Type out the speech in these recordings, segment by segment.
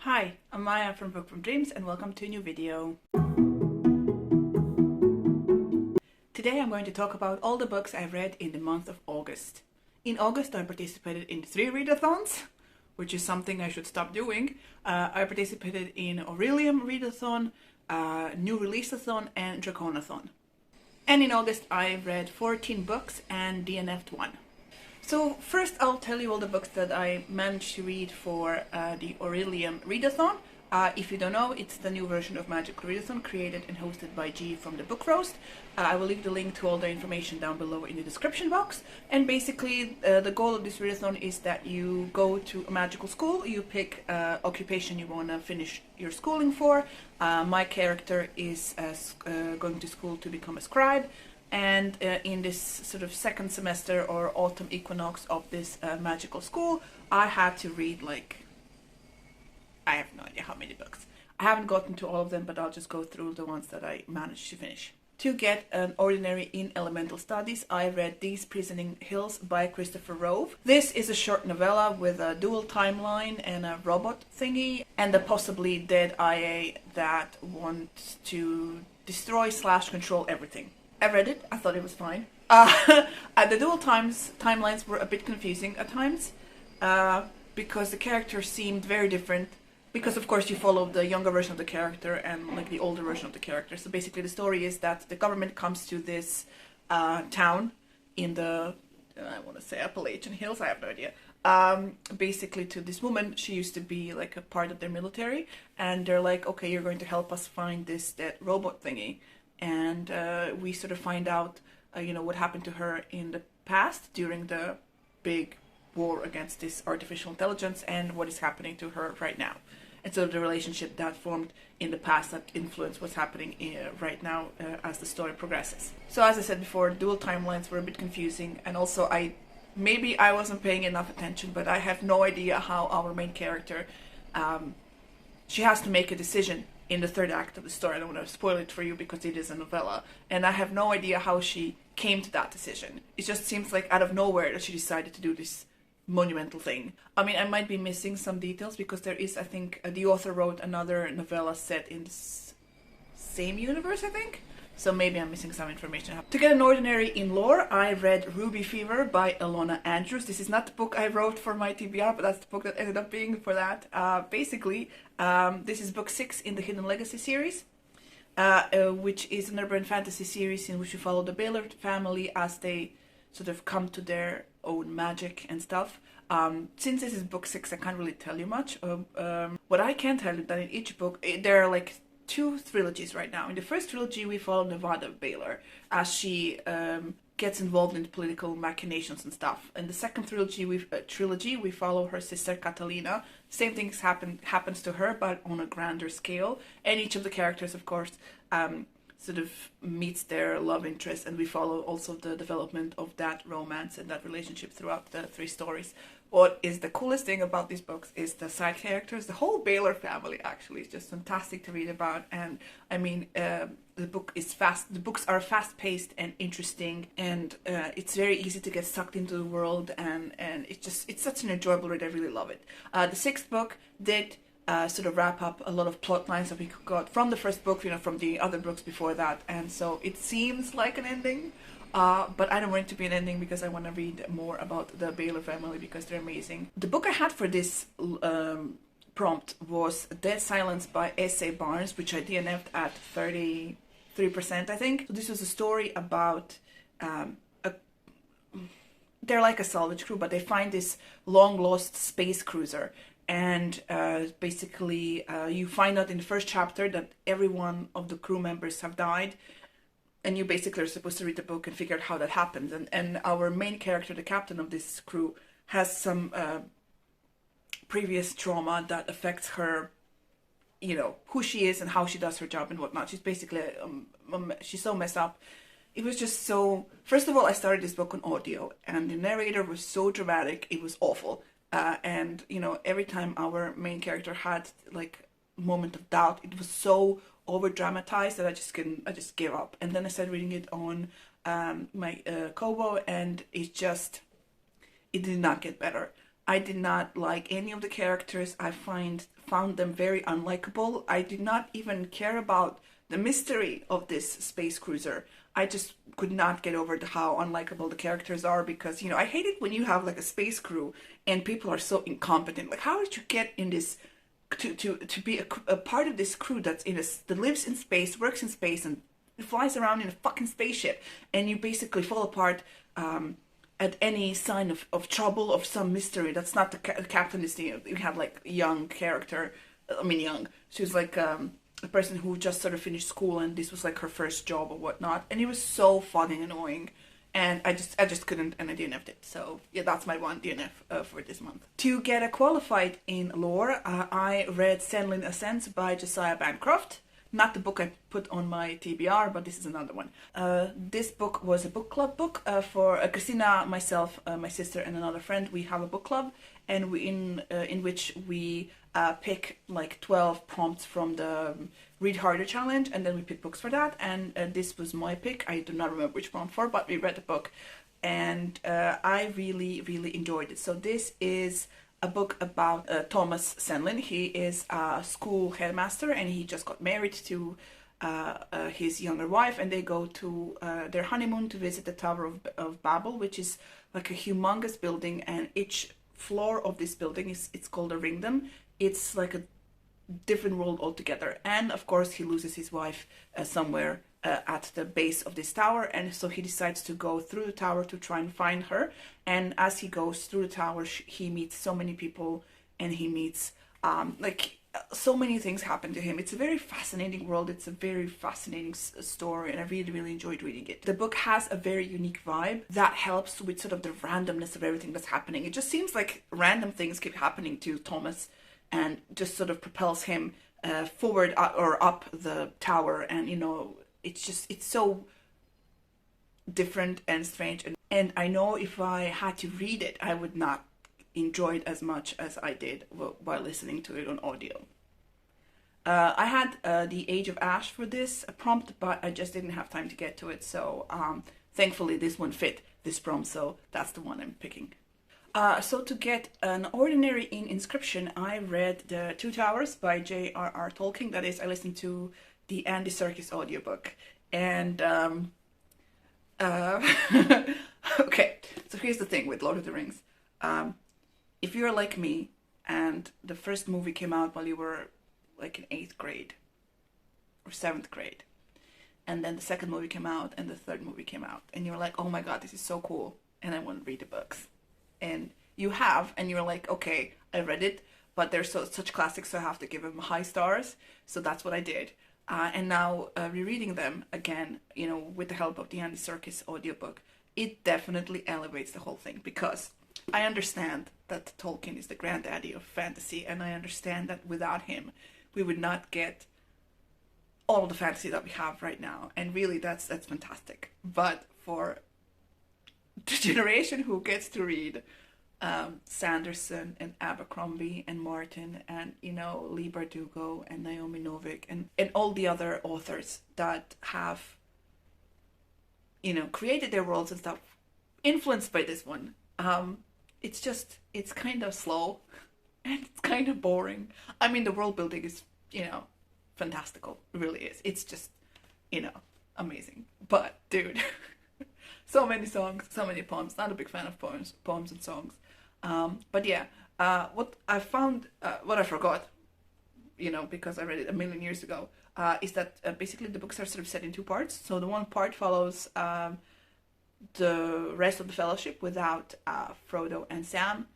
Hi, I'm Maya from Book from Dreams and welcome to a new video. Today I'm going to talk about all the books I've read in the month of August. In August I participated in 3 readathons, which is something I should stop doing. I participated in orilium readathon, new Releaseathon and Jokonothon. And in August I read 14 books and DNF'd one. So first I'll tell you all the books that I managed to read for the orilium readathon. If you don't know, it's the new version of Magic Readathon created and hosted by G from the Book Roast. I will leave the link to all the information down below in the description box. And basically the goal of this readathon is that you go to a magical school, you pick occupation you want to finish your schooling for. My character is going to school to become a scribe. And in this sort of second semester or autumn equinox of this magical school, I had to read I have no idea how many books. I haven't gotten to all of them, but I'll just go through the ones that I managed to finish. To get an ordinary in elemental studies, I read These Prisoning Hills by Christopher Rove. This is a short novella with a dual timeline and a robot thingy, and a possibly dead IA that wants to destroy / control everything. I read it, I thought it was fine. The dual timelines were a bit confusing at times, because the characters seemed very different, because of course you follow the younger version of the character and the older version of the character. So basically the story is that the government comes to this town in the, I want to say Appalachian Hills, I have no idea. Basically to this woman, she used to be like a part of their military, and they're like, okay, you're going to help us find this dead robot thingy. And we sort of find out, what happened to her in the past during the big war against this artificial intelligence and what is happening to her right now. And so the relationship that formed in the past that influenced what's happening right now as the story progresses. So as I said before, dual timelines were a bit confusing, and also maybe I wasn't paying enough attention, but I have no idea how our main character, she has to make a decision in the third act of the story. I don't want to spoil it for you because it is a novella, and I have no idea how she came to that decision. It just seems like out of nowhere that she decided to do this monumental thing. I mean, I might be missing some details because there is, I think, the author wrote another novella set in the same universe, I think. So maybe I'm missing some information. To get an ordinary in lore, I read Ruby Fever by Ilona Andrews. This is not the book I wrote for my TBR, but that's the book that ended up being for that. Basically, this is book 6 in the Hidden Legacy series, which is an urban fantasy series in which you follow the Baylor family as they sort of come to their own magic and stuff. Since this is book 6, I can't really tell you much. What I can tell you that in each book, there are 2 trilogies right now. In the first trilogy, we follow Nevada Baylor as she gets involved in political machinations and stuff. In the second trilogy, we follow her sister Catalina. Same things happens to her, but on a grander scale. And each of the characters, of course, sort of meets their love interest, and we follow also the development of that romance and that relationship throughout the 3 stories. What is the coolest thing about these books is the side characters. The whole Baylor family actually is just fantastic to read about, and I mean the books are fast-paced and interesting, and it's very easy to get sucked into the world, and it's such an enjoyable read. I really love it. The 6th book did sort of wrap up a lot of plot lines that we got from the first book, from the other books before that, and so it seems like an ending, but I don't want it to be an ending because I want to read more about the Baylor family because they're amazing. The book I had for this prompt was Dead Silence by S.A. Barnes, which I DNF'd at 33%, I think. So this was a story about they're like a salvage crew, but they find this long-lost space cruiser. And basically you find out in the first chapter that every one of the crew members have died, and you basically are supposed to read the book and figure out how that happens. And our main character, the captain of this crew, has some previous trauma that affects her, who she is and how she does her job and whatnot. She's basically, she's so messed up. It was just so... First of all, I started this book on audio, and the narrator was so dramatic, it was awful. And every time our main character had a moment of doubt, it was so over dramatized that I just gave up. And then I started reading it on my Kobo, and it did not get better. I did not like any of the characters. I find found them very unlikable. I did not even care about the mystery of this space cruiser. I just could not get over how unlikable the characters are, because, you know, I hate it when you have like a space crew and people are so incompetent. Like, how did you get in this to be a part of this crew that lives in space, works in space, and flies around in a fucking spaceship, and you basically fall apart at any sign of trouble, of some mystery. That's not the captain. You have like a young character. I mean, young. She was like a person who just sort of finished school, and this was like her first job or whatnot. And it was so fucking annoying. And I just couldn't, and I DNF'd it. So yeah, that's my one DNF for this month. To get a qualified in lore, I read Sandlin Ascents by Josiah Bancroft. Not the book I put on my TBR, but this is another one. This book was a book club book for Christina, myself, my sister, and another friend. We have a book club, and in which we pick like 12 prompts from the Read Harder challenge, and then we pick books for that. And this was my pick. I do not remember which prompt for, but we read the book, and I really, really enjoyed it. So this is a book about Thomas Sandlin. He is a school headmaster, and he just got married to his younger wife, and they go to their honeymoon to visit the Tower of Babel, which is like a humongous building, and each floor of this building it's called a ringdom. It's like a different world altogether, and of course he loses his wife somewhere at the base of this tower, and so he decides to go through the tower to try and find her. And as he goes through the tower, he meets so many people, and he meets so many things happen to him. It's a very fascinating world. It's a very fascinating story, and I really, really enjoyed reading it. The book has a very unique vibe that helps with sort of the randomness of everything that's happening. It just seems like random things keep happening to Thomas, and just sort of propels him forward or up the tower. And, you know, it's so different and strange. And I know if I had to read it, I would not enjoy it as much as I did while listening to it on audio. I had The Age of Ash for this prompt, but I just didn't have time to get to it. So thankfully this one fit this prompt, so that's the one I'm picking. So to get an ordinary in Inscription, I read The Two Towers by J.R.R. Tolkien. That is, I listened to the Andy Serkis audiobook. And okay, so here's the thing with Lord of the Rings. If you're like me and the first movie came out while you were like in 8th grade or 7th grade, and then the second movie came out and the third movie came out, and you were like, oh my god, this is so cool, and I want to read the books. And you have, and you're like, okay, I read it, but they're such classics, so I have to give them high stars. So that's what I did. And now rereading them again, you know, with the help of the Andy Serkis audiobook, it definitely elevates the whole thing, because I understand that Tolkien is the granddaddy of fantasy, and I understand that without him, we would not get all the fantasy that we have right now. And really, that's fantastic. But for the generation who gets to read Sanderson and Abercrombie and Martin and, you know, Leigh Bardugo and Naomi Novik and all the other authors that have, you know, created their worlds and stuff influenced by this one, it's kind of slow and it's kind of boring. I mean, the world building is, you know, fantastical. It really is. It's just, you know, amazing. But dude, so many songs, so many poems. Not a big fan of poems and songs. But yeah, what I found, what I forgot, you know, because I read it a million years ago, is that basically the books are sort of set in two parts. So the one part follows the rest of the Fellowship without Frodo and Sam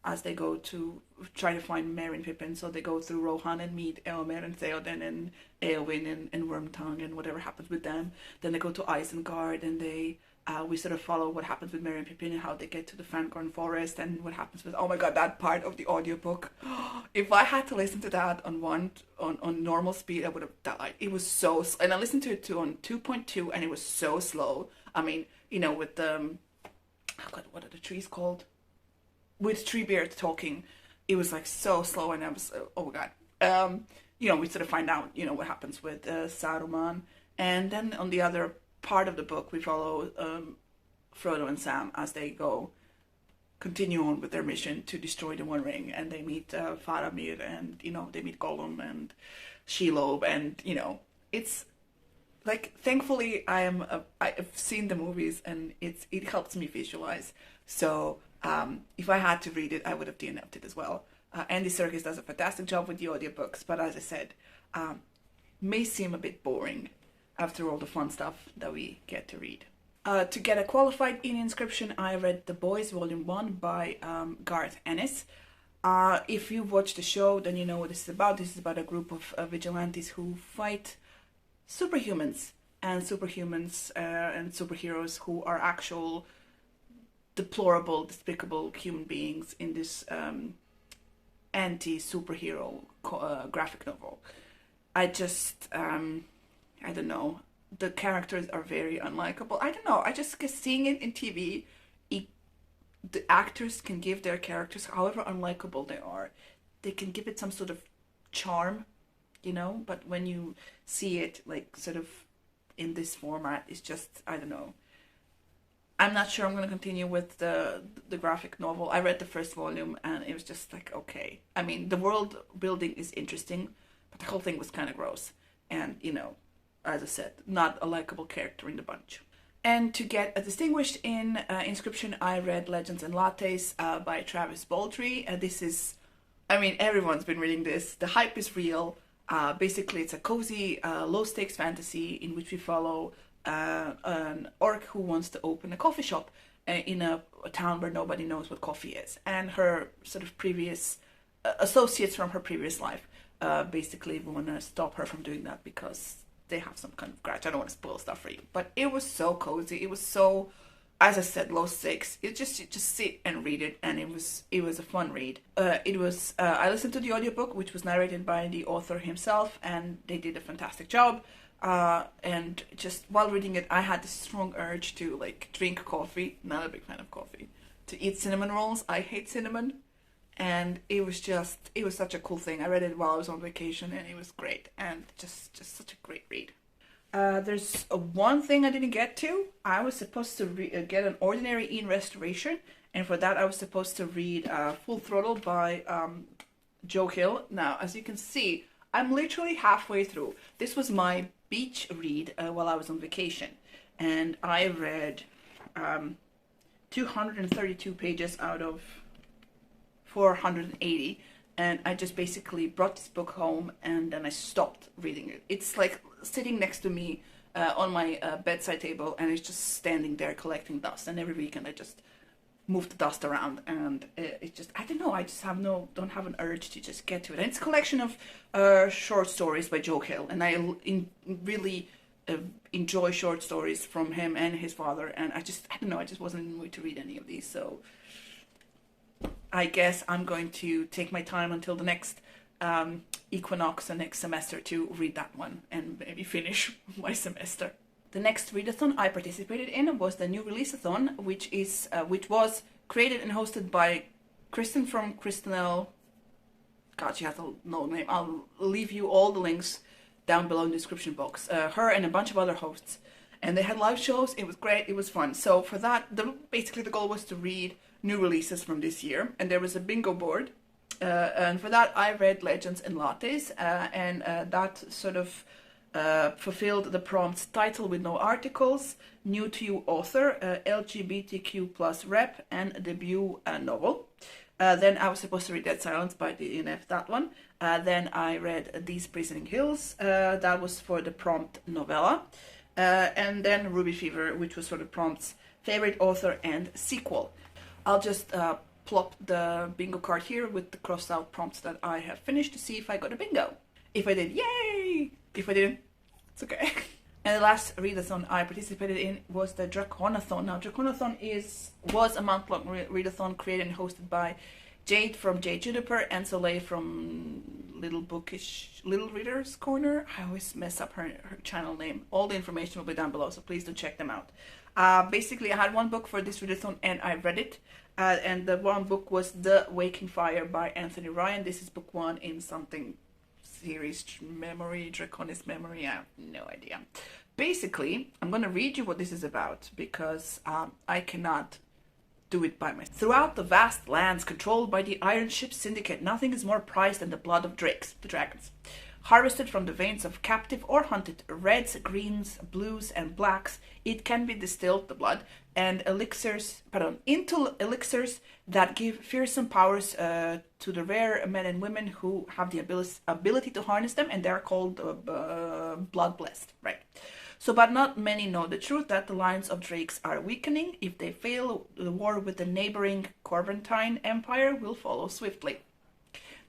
as they go to try to find Merry and Pippin. So they go through Rohan and meet Eomer and Theoden and Eowyn and Wormtongue and whatever happens with them. Then they go to Isengard, and we sort of follow what happens with Merry and Pippin and how they get to the Fangorn Forest, and what happens with, oh my god, that part of the audiobook. If I had to listen to that on normal speed, I would have died. It was so, and I listened to it too on 2.2, and it was so slow. I mean, you know, with the, oh god, what are the trees called? With Treebeard talking, it was like so slow, and I was, oh my god. You know, we sort of find out, you know, what happens with Saruman, and then on the other part of the book, we follow Frodo and Sam as they go continue on with their mission to destroy the One Ring, and they meet Faramir, and they meet Gollum and Shelob, and it's like, thankfully I've seen the movies, and it helps me visualize. So if I had to read it, I would have DNF'd it as well. Andy Serkis does a fantastic job with the audiobooks, but as I said, may seem a bit boring after all the fun stuff that we get to read. To get a qualified in inscription, I read The Boys Volume 1 by Garth Ennis. If you've watched the show, then you know what this is about. This is about a group of vigilantes who fight superhumans and superheroes who are actual deplorable, despicable human beings in this anti-superhero graphic novel. I don't know. The characters are very unlikable. I don't know. I just guess seeing it in TV, the actors can give their characters, however unlikable they are, they can give it some sort of charm, But when you see it, like, sort of in this format, it's just, I don't know. I'm not sure I'm going to continue with the graphic novel. I read the first volume, and it was just like, okay. I mean, the world building is interesting, but the whole thing was kind of gross. And, as I said, not a likable character in the bunch. And to get a distinguished in inscription, I read Legends and Lattes by Travis Baldry. This is, everyone's been reading this. The hype is real. Basically, it's a cozy, low-stakes fantasy in which we follow an orc who wants to open a coffee shop in a town where nobody knows what coffee is. And her sort of previous associates from her previous life basically want to stop her from doing that because they have some kind of grudge. I don't want to spoil stuff for you, but it was so cozy. It was so, as I said, low stakes. You just sit and read it, and it was a fun read. I listened to the audiobook, which was narrated by the author himself, and they did a fantastic job. And just while reading it, I had this strong urge to drink coffee. Not a big fan of coffee. To eat cinnamon rolls. I hate cinnamon. And it was such a cool thing. I read it while I was on vacation, and it was great. And just such a great read. There's one thing I didn't get to. I was supposed to get an ordinary in restoration. And for that, I was supposed to read Full Throttle by Joe Hill. Now, as you can see, I'm literally halfway through. This was my beach read while I was on vacation. And I read 232 pages out of 480, and I just basically brought this book home, and then I stopped reading it. It's like sitting next to me on my bedside table, and it's just standing there collecting dust, and every weekend I just move the dust around, and it's just, I don't know, I just don't have an urge to just get to it. And it's a collection of short stories by Joe Hill, and I really enjoy short stories from him and his father, and I don't know, I just wasn't in the mood to read any of these, so I guess I'm going to take my time until the next equinox and next semester to read that one and maybe finish my semester. The next readathon I participated in was the new Releaseathon, which was created and hosted by Kristen from Kristinell. God, she has a no name. I'll leave you all the links down below in the description box. Her and a bunch of other hosts. And they had live shows. It was great. It was fun. So for that, basically the goal was to read new releases from this year. And there was a bingo board. And for that, I read Legends and Lattes. And that sort of fulfilled the prompts: title with no articles, new to you author, LGBTQ plus rep, and debut novel. Then I was supposed to read Dead Silence by DNF, that one. Then I read These Prisoning Hills. That was for the prompt novella. And then Ruby Fever, which was for the prompts favorite author and sequel. I'll just plop the bingo card here with the crossed out prompts that I have finished to see if I got a bingo. If I did, yay! If I didn't, it's okay. And the last readathon I participated in was the Draconathon. Now, Jokonothon was a month-long readathon created and hosted by Jade from Jade Juniper and Soleil from Little Reader's Corner. I always mess up her channel name. All the information will be down below, so please do check them out. Basically, I had one book for this readathon and I read it. And the one book was The Waking Fire by Anthony Ryan. This is book 1 in something series Draconis Memory. I have no idea. Basically, I'm going to read you what this is about because I cannot do it by myself. Throughout the vast lands controlled by the Iron Ship Syndicate, nothing is more prized than the blood of drakes, the dragons. Harvested from the veins of captive or hunted reds, greens, blues, and blacks, it can be distilled, the blood, and into elixirs that give fearsome powers to the rare men and women who have the ability to harness them, and they're called blood blessed, right? So, but not many know the truth that the lines of drakes are weakening. If they fail, the war with the neighboring Corvantine Empire will follow swiftly.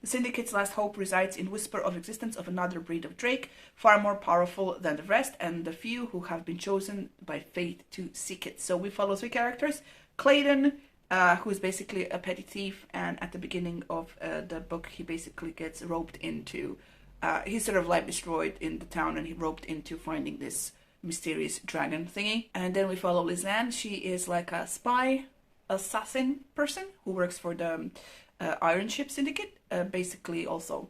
The Syndicate's last hope resides in whisper of existence of another breed of drake, far more powerful than the rest, and the few who have been chosen by fate to seek it. So we follow 3 characters. Claydon, who is basically a petty thief, and at the beginning of the book, he basically gets roped into, his sort of life destroyed in the town, and he roped into finding this mysterious dragon thingy. And then we follow Lisanne. She is like a spy, assassin person who works for the Iron Ship Syndicate, basically also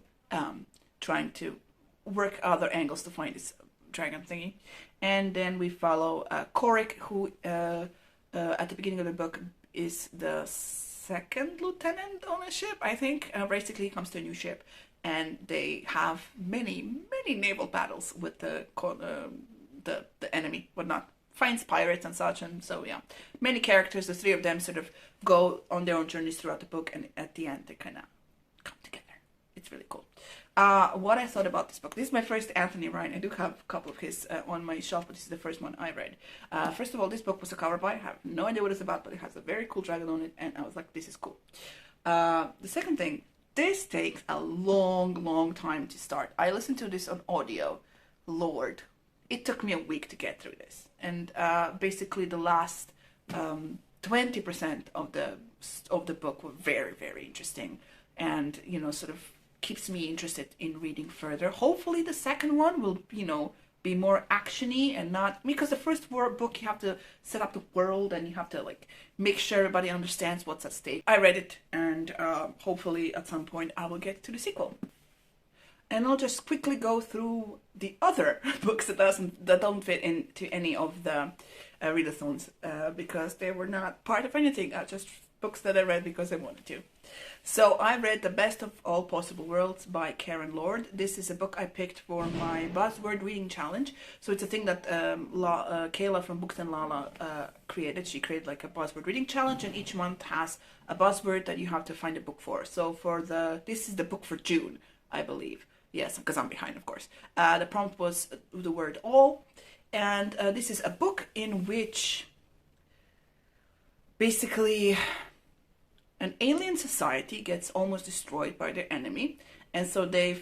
trying to work other angles to find this dragon thingy. And then we follow Korik, who at the beginning of the book is the 2nd lieutenant on a ship, I think. Basically, he comes to a new ship, and they have many naval battles with the enemy, whatnot. Finds pirates and such, and so yeah, many characters. The 3 of them sort of go on their own journeys throughout the book, and at the end they kind of come together. It's really cool. What I thought about this book. This is my first Anthony Ryan. I do have a couple of his on my shelf, but this is the first one I read. First of all, this book was a cover by. I have no idea what it's about, but it has a very cool dragon on it, and I was like, this is cool. The second thing, this takes a long time to start. I listened to this on audio. Lord, it took me a week to get through this, and basically the last 20% of the book were very interesting, and sort of keeps me interested in reading further. Hopefully the second one will be more actiony and not, because the first book you have to set up the world and you have to like make sure everybody understands what's at stake. I read it, and hopefully at some point I will get to the sequel. And I'll just quickly go through the other books that don't fit into any of the readathons because they were not part of anything. Just books that I read because I wanted to. So I read The Best of All Possible Worlds by Karen Lord. This is a book I picked for my buzzword reading challenge. So it's a thing that Kayla from Books and Lala created. She created like a buzzword reading challenge, and each month has a buzzword that you have to find a book for. So this is the book for June, I believe. Yes, because I'm behind, of course. The prompt was the word all. And this is a book in which basically an alien society gets almost destroyed by their enemy. And so the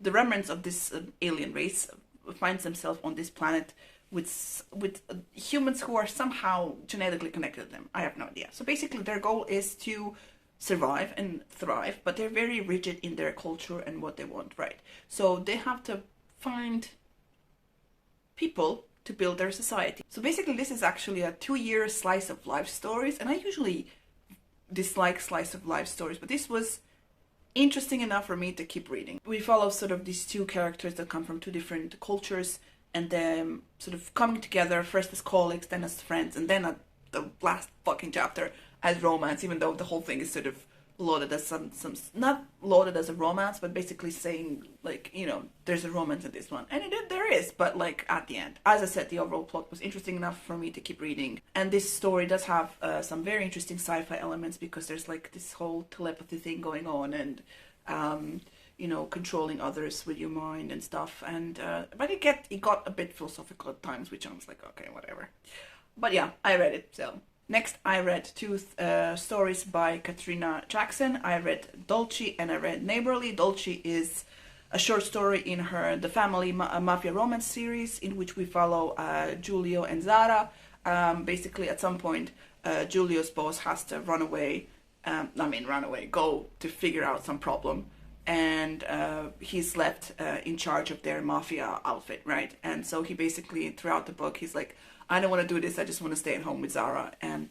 remnants of this alien race finds themselves on this planet with humans who are somehow genetically connected to them. I have no idea. So basically their goal is to survive and thrive, but they're very rigid in their culture and what they want, right? So they have to find people to build their society. So basically this is actually a 2-year slice of life stories, and I usually dislike slice of life stories, but this was interesting enough for me to keep reading. We follow sort of these 2 characters that come from 2 different cultures, and then sort of coming together, first as colleagues, then as friends, and then at the last fucking chapter as romance, even though the whole thing is sort of loaded as some not loaded as a romance, but basically saying like, there's a romance in this one, and there is, but like at the end, as I said, the overall plot was interesting enough for me to keep reading. And this story does have some very interesting sci-fi elements, because there's like this whole telepathy thing going on, and controlling others with your mind and stuff, and but it got a bit philosophical at times, which I was like, okay, whatever. But yeah, I read it. So next I read 2 stories by Katrina Jackson. I read Dolce and I read Neighborly. Dolce is a short story in her The Family Mafia Romance series, in which we follow Giulio and Zara. Basically at some point Giulio's boss has to go to figure out some problem, and he's left in charge of their mafia outfit, right? And so he basically, throughout the book, he's like, I don't want to do this, I just want to stay at home with Zara and,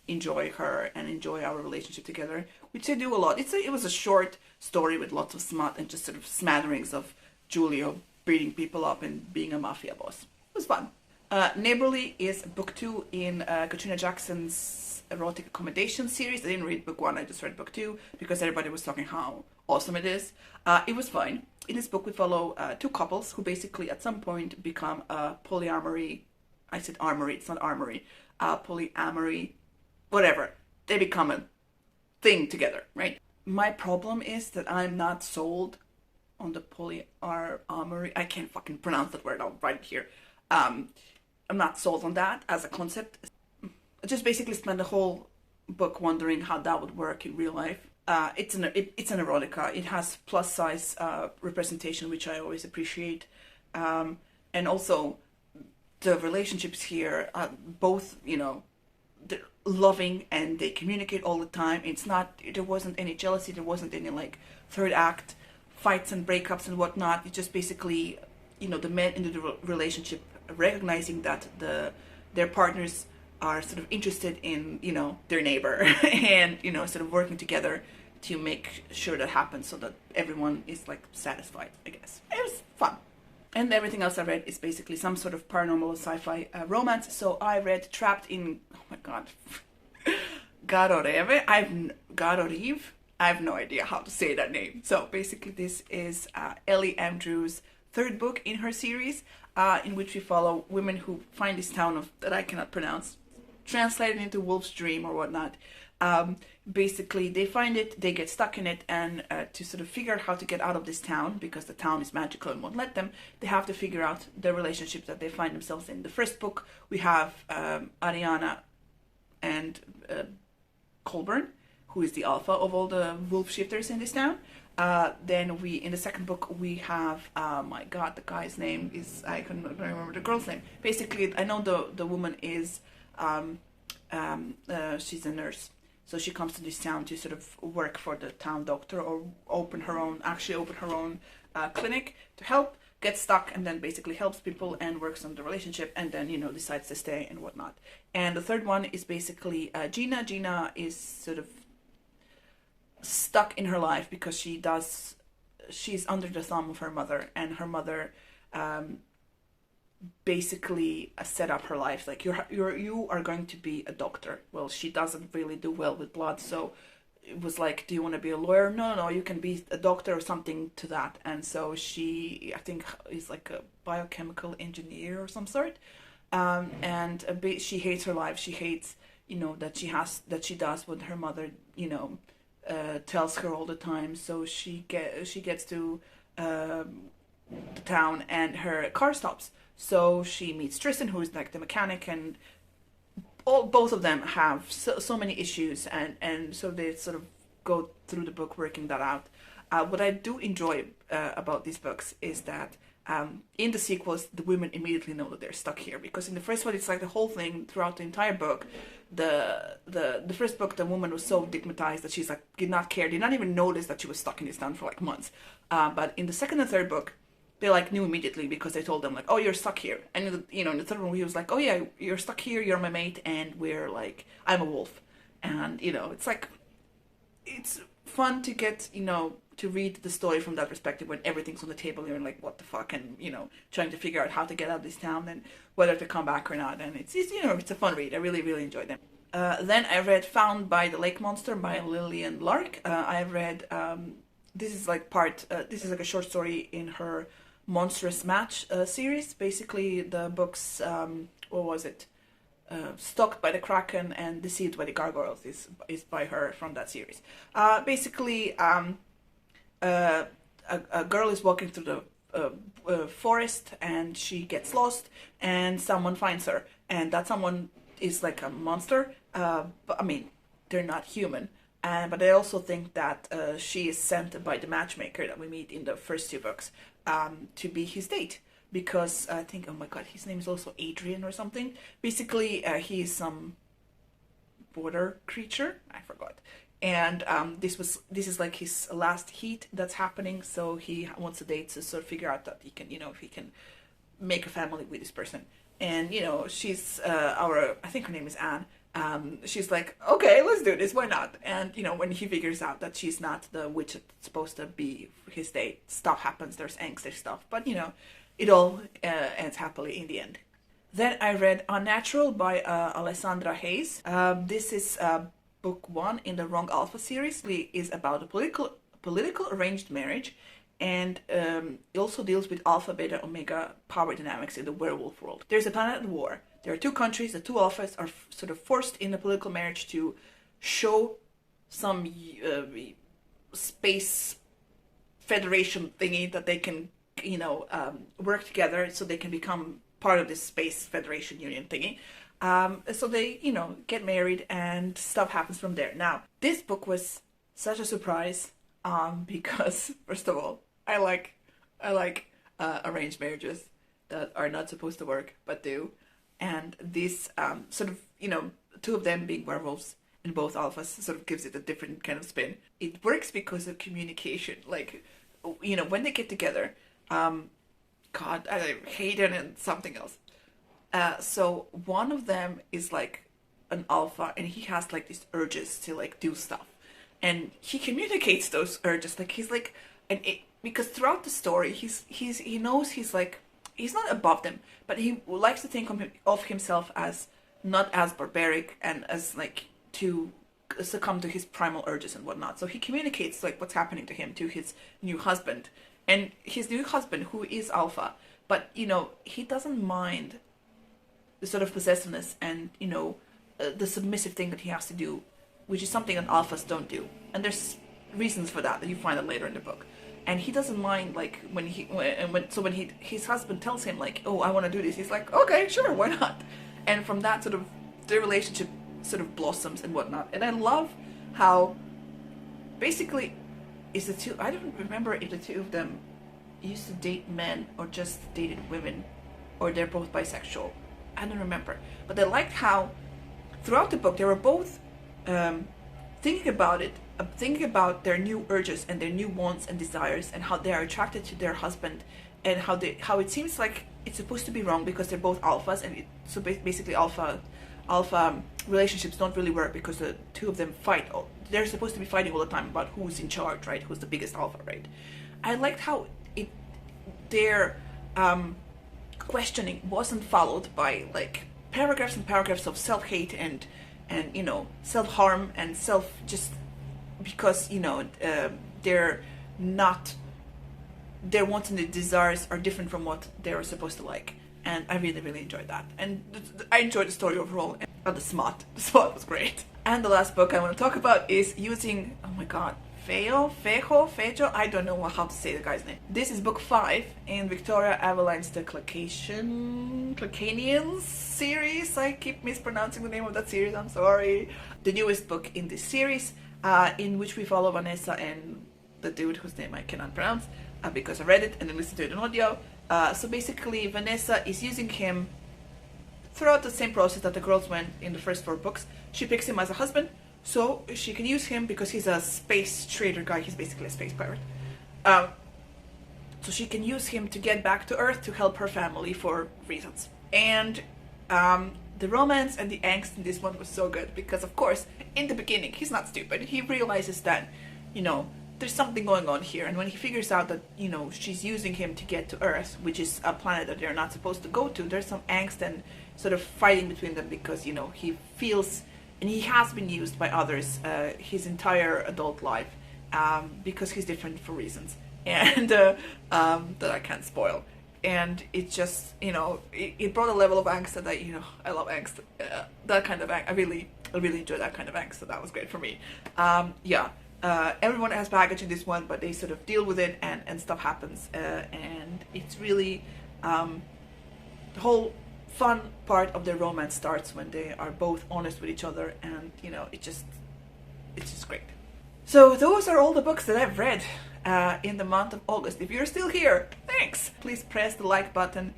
enjoy her and enjoy our relationship together, which I do a lot. It was a short story with lots of smut and just sort of smatterings of Giulio beating people up and being a mafia boss. It was fun. Neighborly is book 2 in Katrina Jackson's erotic accommodation series. I didn't read book 1, I just read book 2 because everybody was talking how awesome it is. It was fine. In this book we follow 2 couples who basically at some point become a polyamory. I said armory, it's not armory. Polyamory, whatever. They become a thing together, right? My problem is that I'm not sold on the polyamory. I can't fucking pronounce that word, I'll write it here. I'm not sold on that as a concept. I just basically spent the whole book wondering how that would work in real life. It's an erotica. It has plus size representation, which I always appreciate. And also the relationships here are both, you know, they're loving and they communicate all the time. It's not, there wasn't any jealousy, there wasn't any like third act fights and breakups and whatnot. It's just basically, you know, the men in the relationship recognizing that their partners are sort of interested in, you know, their neighbor and, you know, sort of working together to make sure that happens so that everyone is like satisfied, I guess. It was fun. And everything else I read is basically some sort of paranormal sci-fi romance. So I read Trapped in, oh my god, Garoreve. I have no idea how to say that name. So basically this is Ellie Andrews' 3rd book in her series, in which we follow women who find this town that I cannot pronounce, translated into Wolf's Dream or whatnot. Basically they find it, they get stuck in it, and to sort of figure out how to get out of this town, because the town is magical and won't let them, they have to figure out the relationships that they find themselves in. The first book we have Ariana and Colburn, who is the alpha of all the wolf shifters in this town. Then in the second book we have, my god, the guy's name is, I can't remember the girl's name. Basically I know the woman is, she's a nurse. So she comes to this town to sort of work for the town doctor, or open her own clinic to help, get stuck, and then basically helps people and works on the relationship, and then, you know, decides to stay and whatnot. And the third one is basically Gina. Gina is sort of stuck in her life because she's under the thumb of her mother, and her mother basically set up her life like you are going to be a doctor. Well, she doesn't really do well with blood, so it was like, do you want to be a lawyer? No, you can be a doctor or something to that. And so she, I think, is like a biochemical engineer or some sort, and she hates her life. She hates, you know, that she does what her mother, you know, tells her all the time. So she gets to the town and her car stops. So she meets Tristan, who is like the mechanic, and both of them have so many issues, and so they sort of go through the book working that out. What I do enjoy about these books is that in the sequels, the women immediately know that they're stuck here, because in the first one, it's like the whole thing throughout the entire book. The first book, the woman was so stigmatized that she's like did not care, did not even notice that she was stuck in this town for like months. But in the second and third book, they like knew immediately, because they told them like, oh, you're stuck here. And in the third one, he was like, oh yeah, you're stuck here, you're my mate, and we're like, I'm a wolf. And, you know, it's like, it's fun to get, you know, to read the story from that perspective when everything's on the table. You're like, what the fuck? And, you know, trying to figure out how to get out of this town and whether to come back or not. And it's you know, it's a fun read. I really, really enjoyed them. Then I read Found by the Lake Monster by Lillian Lark. I read, this is like a short story in her Monstrous Match series. Basically the books, what was it? Stalked by the Kraken and Deceived by the Gargoyles is by her, from that series. Basically, a girl is walking through the forest and she gets lost, and someone finds her, and that someone is like a monster. But I mean, they're not human. But I also think that she is sent by the matchmaker that we meet in the first 2 books to be his date. Because I think, oh my god, his name is also Adrian or something. Basically, he is some border creature. I forgot. And this is like his last heat that's happening. So he wants a date to sort of figure out that he can, you know, if he can make a family with this person. And, you know, she's I think her name is Anne. She's like, okay, let's do this, why not? And, you know, when he figures out that she's not the witch that's supposed to be his date, stuff happens, there's angst, there's stuff. But, you know, it all ends happily in the end. Then I read Unnatural by Alessandra Hayes. This is book 1 in the Wrong Alpha series. It is about a political arranged marriage, and it also deals with alpha, beta, omega power dynamics in the werewolf world. There's a planet at war. There are two countries. The two alphas are sort of forced in a political marriage to show some space federation thingy that they can, work together so they can become part of this space federation union thingy. So they, get married and stuff happens from there. Now, this book was such a surprise because, first of all, I like arranged marriages that are not supposed to work but do, and this sort of, two of them being werewolves and both alphas sort of gives it a different kind of spin. It works because of communication. Like, when they get together, Hayden and something else. So one of them is like an alpha, and he has like these urges to like do stuff, and he communicates those urges. Like he's like, because throughout the story, he knows he's not above them, but he likes to think of himself as not as barbaric and as like to succumb to his primal urges and whatnot. So he communicates like what's happening to him to his new husband, and his new husband, who is alpha, but he doesn't mind the sort of possessiveness and the submissive thing that he has to do, which is something that alphas don't do, and there's reasons for that you find out later in the book. And he doesn't mind like when his husband tells him like, oh, I want to do this, he's like, okay, sure, why not? And from that sort of the relationship sort of blossoms and whatnot. And I love how basically I don't remember if the two of them used to date men or just dated women, or they're both bisexual. I don't remember, but I liked how throughout the book they were both thinking about their new urges and their new wants and desires, and how they are attracted to their husband, and how it seems like it's supposed to be wrong because they're both alphas, and so basically alpha relationships don't really work because the two of them fight. They're supposed to be fighting all the time about who's in charge, right? Who's the biggest alpha, right? I liked how their questioning wasn't followed by like paragraphs and paragraphs of self-hate and self-harm and just because their wants and their desires are different from what they're supposed to like. And I really, really enjoyed that. And I enjoyed the story overall. And the smut was great. And the last book I want to talk about is using, oh my god, Fejo, I don't know how to say the guy's name. This is book 5 in Victoria Aveline's The Clacanians series. I keep mispronouncing the name of that series, I'm sorry. The newest book in this series, in which we follow Vanessa and the dude whose name I cannot pronounce, because I read it and then listened to it in audio. So basically Vanessa is using him throughout the same process that the girls went in the first 4 books. She picks him as a husband, so she can use him because he's a space trader guy. He's basically a space pirate. So she can use him to get back to Earth to help her family for reasons. And the romance and the angst in this one was so good because, of course, in the beginning, he's not stupid. He realizes that, there's something going on here. And when he figures out that, she's using him to get to Earth, which is a planet that they're not supposed to go to, there's some angst and sort of fighting between them because, he feels, and he has been used by others his entire adult life because he's different for reasons. And that I can't spoil. And it just, it brought a level of angst that I love angst. That kind of angst, I really enjoy that kind of angst, so that was great for me. Everyone has baggage in this one, but they sort of deal with it and stuff happens. And it's really, the whole fun part of their romance starts when they are both honest with each other, and it's just great. So those are all the books that I've read in the month of August. If you're still here, thanks! Please press the like button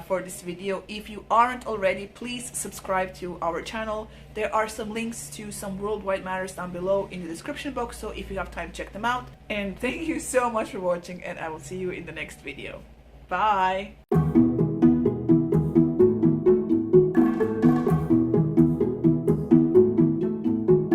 for this video. If you aren't already, please subscribe to our channel. There are some links to some worldwide matters down below in the description box, so if you have time, check them out. And thank you so much for watching, and I will see you in the next video. Bye!